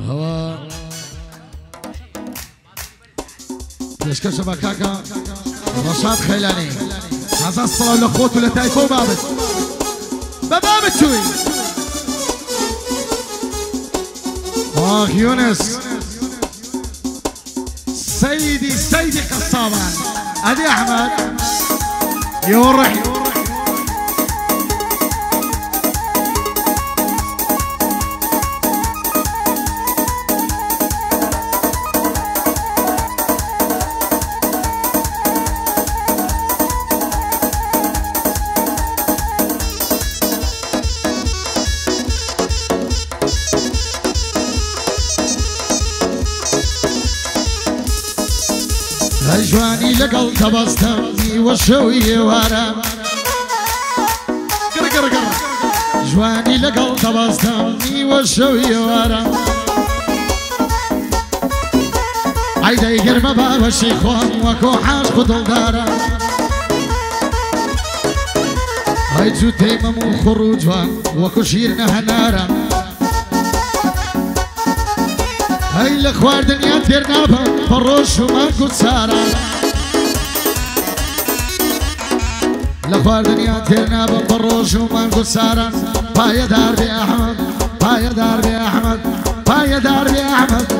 هو ليش كشف كاكا رشاد خيلاني هذا الصلاة لأخوته لتايفو بابت بابت شوي واخ يونس سيدي قصابان ادي احمد يورح جواني لقل تبستمني والشوية ورا قر جواني لقل تبستمني والشوية ورا عيدا يقرب باب الشيخوان وكو حاش خدل دارا هايجو تيمم وخروجوان وكو شيرنا هنارا هاي الاخوار دنيا تيرنابا فروش وما قد سارا الاخوار دنيا تيرنابا فروش وما قد سارا بايا دار بي احمد بايا دار بي احمد بايا دار بي احمد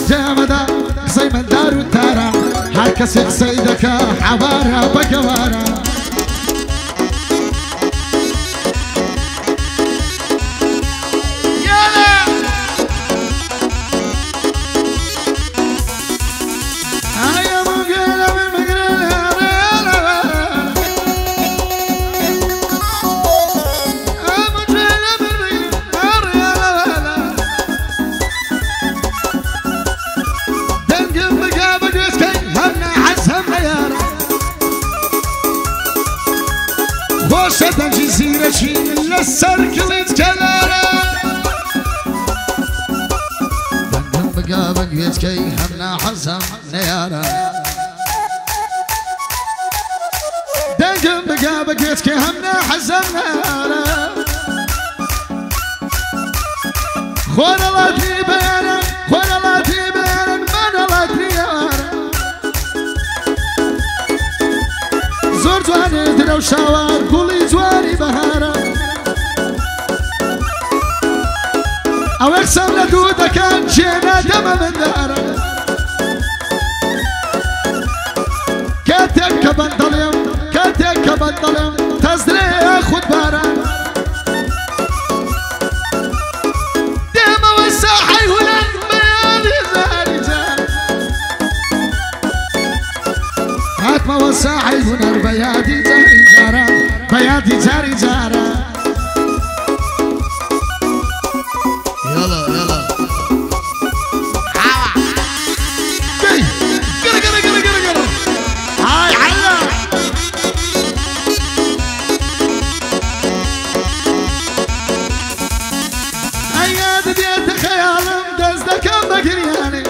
جامدا قصي من دار وتارا حركس قصيدك حبارا بكوارا وشدن جزيرة شين للسركل يتكلارا دنقم بقابق يتكي همنا حزم نيارا دنقم بقابق يتكي همنا حزم نيارا خوان الله تري بيانا خوان الله تري بيانا من الله تري يارا زور جواني درو شاوار كل جواني بهارا او اقسم لدودا كان جينا دم من دارا كاتك بندلم تزري خد بارا ديما والساحي ولن بيالي زاري جاري هاتما والساحي ولن بيادي جاري جارا بيادي جاري جارا يلا جاي قرا هاي حلا اياد بيت خيالم دزدك بقرياني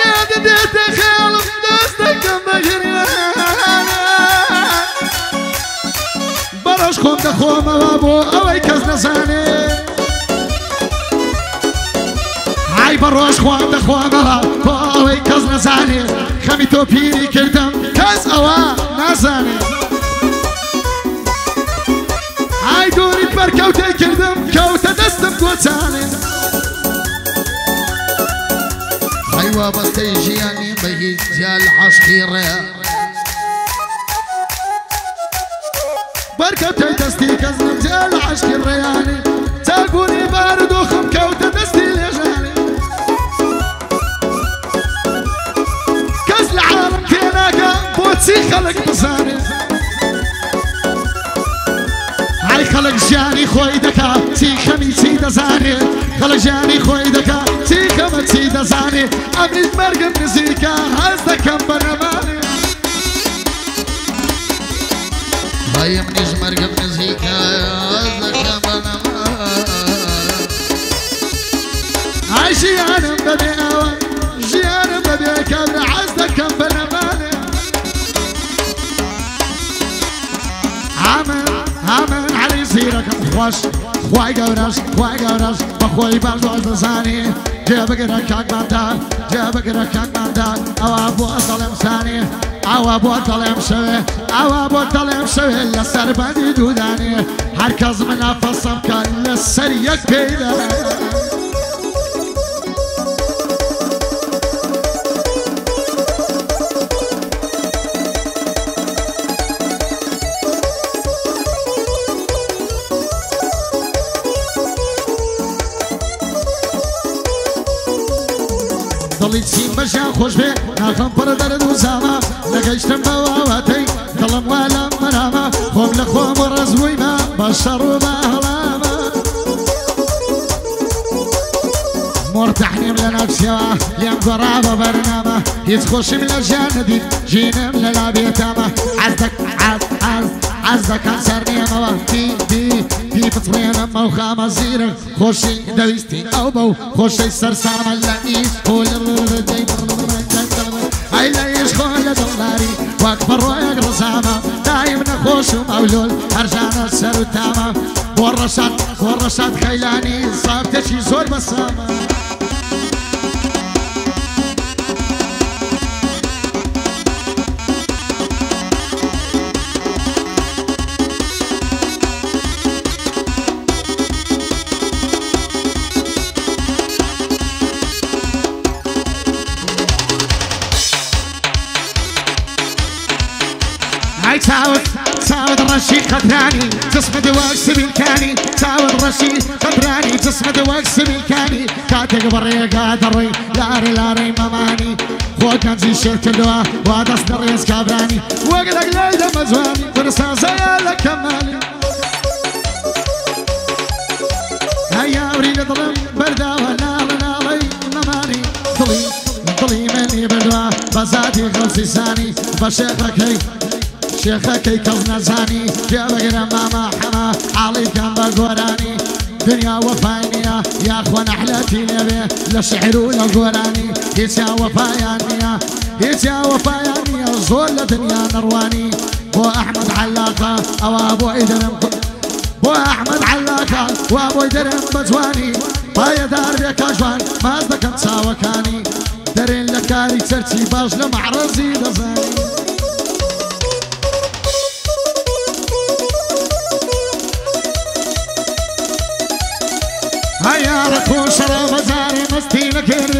ياد بيت خيالم دزدك بقرياني براش خوم دخوم بابو اوي كز نزاني هاي براش خوم دخوم بابو اوي كز نزاني خمي تو بيري كردم كز اوا نزاني هاي دوري بركوتي كردم كوتا دستم قوتاني هاي وابستي جياني بهي جال عشقي ريا بركوتي دستي كزنم جال عشقي الرياني تلقوني بارد وخم كوتا دستي لجاني كز العالم كيناكا بوتسي خلق بزاني هاي خلق جاني خوي دكا تي خمي تي دزاني خلق جاني خوي دكا تي خمي تي دزاني امني مرقم نزيكا هزدكم بنماني هاي امني مرقم نزيكا هزدكم بنماني هاي جيانم ببي اوان جيانم ببي كبر هزدكم بنماني عمل علي يصيرك دەکەم خۆش خوای گەورەش بەخۆی باش دەزانی جێبگرە کاکماندار جێبگرە کاکماندار ئەوە بۆ دەڵێم سانی ئەوە بۆ دەڵێم شەوێ ئەوە بۆ دەڵێم شەوێ لەسەر بەندی دوودانی هەرکەس منافەسەم کە لەسەر یەک پێیدا دڵی چیم بەشیان خۆش بێ ناخەم پڕ دەرد و زامە نەگەیشتم بەواواتەی دڵم وا لەم مەرامە خۆم لە خۆم و ڕزبوویمە بە شەڕ و بە هەڵامە مرتەحنیم لە نەفسیەوە لێم گۆڕا بە بەرنامە هیچ خۆشیم لە ژیان نەدید ژینم لە لابێتامە عەز دەکەم سەر نێمەوە دی بتڕێنم ئەو خامە زیرە خۆشی دەویستی ئەو بەو خۆشەی سەرسامە لە ئیش ئەی لە ئیش خۆ لە دڵداری وەک بەڕۆیەک ڕزامە دایم نەخۆش و مەولول هەرژانە سەر و تامە بۆ ڕەشاد خەیلانی سافتێکی زۆر بەسامە تعود الرشي قدراني تصمد واكسب الكاني تعود الرشي قدراني تصمد واكسب الكاني كاتك بري قادري لاري مماني خو كان زي شرك اللواء وادس دريس كابراني وقلق ليلة مزواني ورسا زيالة كمالي هيا وريد ظلم بردا ونالي مماني ضلي مني بردوا بزاتي خلصي ساني بشيخك شيخكي كونا زاني جابقنا ماما حما علي كان بقوراني دنيا وفاينيا يا اخوان احلاتي نبي لا شعر ولا قوراني هيت يا وفايانيا هيت يا وفايانيا زول دنيا نرواني بو احمد علاقه او ابو عيدرم بو احمد علاقه وابو عيدرم بجواني بايا دار بيك اجوان ما ازدك مساوكاني دارين لكاري ترتي باش لمعرزي دزاني هيا ركون شراب زاري مستينا كرد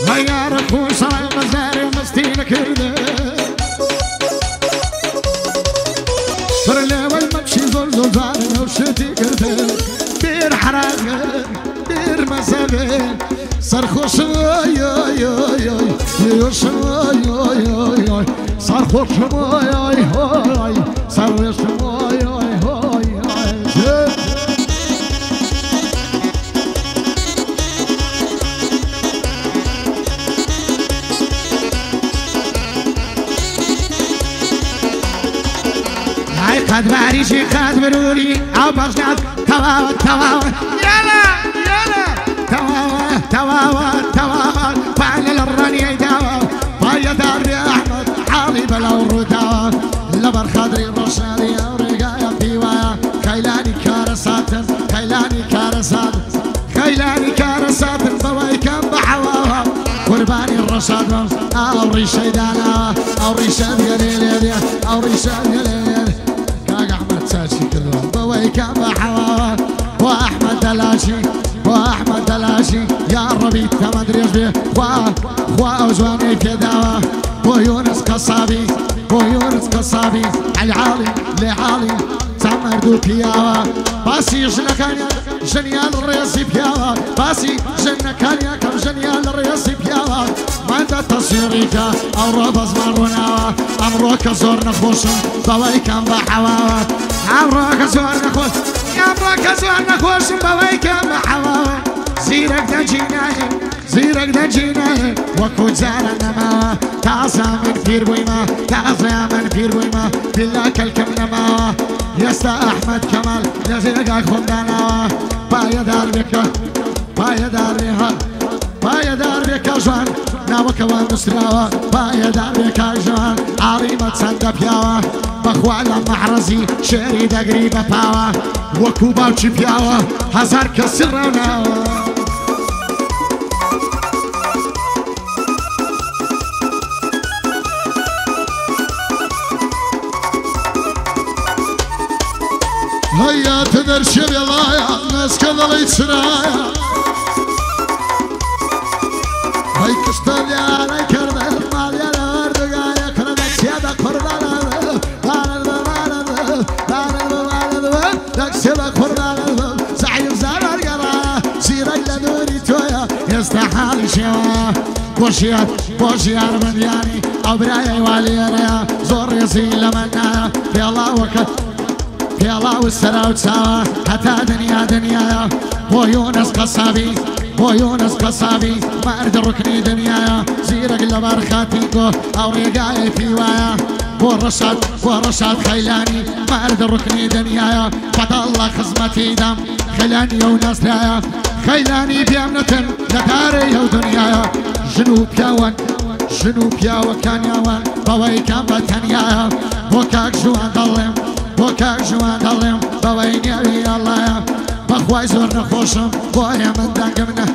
هيا ركون شراب زاري مستينا كرد فرلا والمبشي زول زاري وشتي كرد بير حراق بير مسابين صرخوش يوي صرخوش يوي صرخوش قد باريشي قد بروري او بغداد تواوا يلا تواوا فعل الرني داوا بايا دار يا احمد حالي بلا وروداوا لبر خضري رشادي ورقايا بيوايا خيلاني كارسات بواي كان بحواها قرباني الرشاد او ريشي دانا او ريشاد يليل او ريشاد يليل بواي كان بحواها واحمد دلاشي يا ربي تمدري بيه خوا وجواني في دعوة ويونس قصابي العالي لعالي تعمر دو بياوا باسي جنيال الرئيسي بياوا باسي جنكانيا كم جنيال الرئيسي بياوا ما انت تصيريكا او ربز مرونا امروك زور نخوش بواي كان بحواوا امروك زور نخوش بواي كان بحواوا زيرك دا جيناي وكو زال نما تعزى من فير بويما بالله كالكم نما يستا احمد كمال لزيقاك خندانا بايا دار بك جوان ناوك وانسراوا بايا دار بك جوان عريمة سند بياوا بەخوا لە مەحرەزی شێری دەگری بە پاوە وەکو باوکی پیاوە هەزار کەسی ڕاوناوە هيا تدرشي بلايا ناس كذا ليتسرايا هاي كستالي على كرد ماليا لوردقايا كردك سيادة كردانا دك سيادة كردانا زعيم زارر قرا سيرك لدوري تويا يستحال شوا بوشيار من يعني أبرايا واليانا زور يزيل لمنا يا الله وكت يا الله والسرا وتساوى حتى دنيا بو يونس قصابي ما ارد ركني دنيا زيرك لبرخاتيكو او رقاي في وايا بو رشاد خيلاني ما ارد ركني دنيا فضل خزمتي دم خيلاني وناس لايا خيلاني بيمنة لداري ودنيا جنوب ياوان كان ياوان بوي كان بتنيا بوكاك جوان ظلم بوكاك جوان ظلم بوين يا الله بخواي زور نخوشم بويا من دنقمنا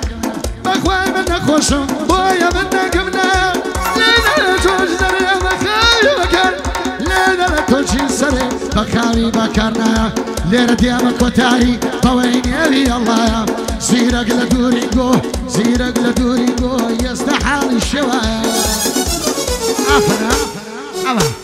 بخواي من نخوشم بويا من دنقمنا لينا توج دريا بخاوي بكر لينا توج سري بخاوي بكرنا لينا ديامك وتاي بوين يا الله زيرق لدوري جو يستحال الشوايا عفنا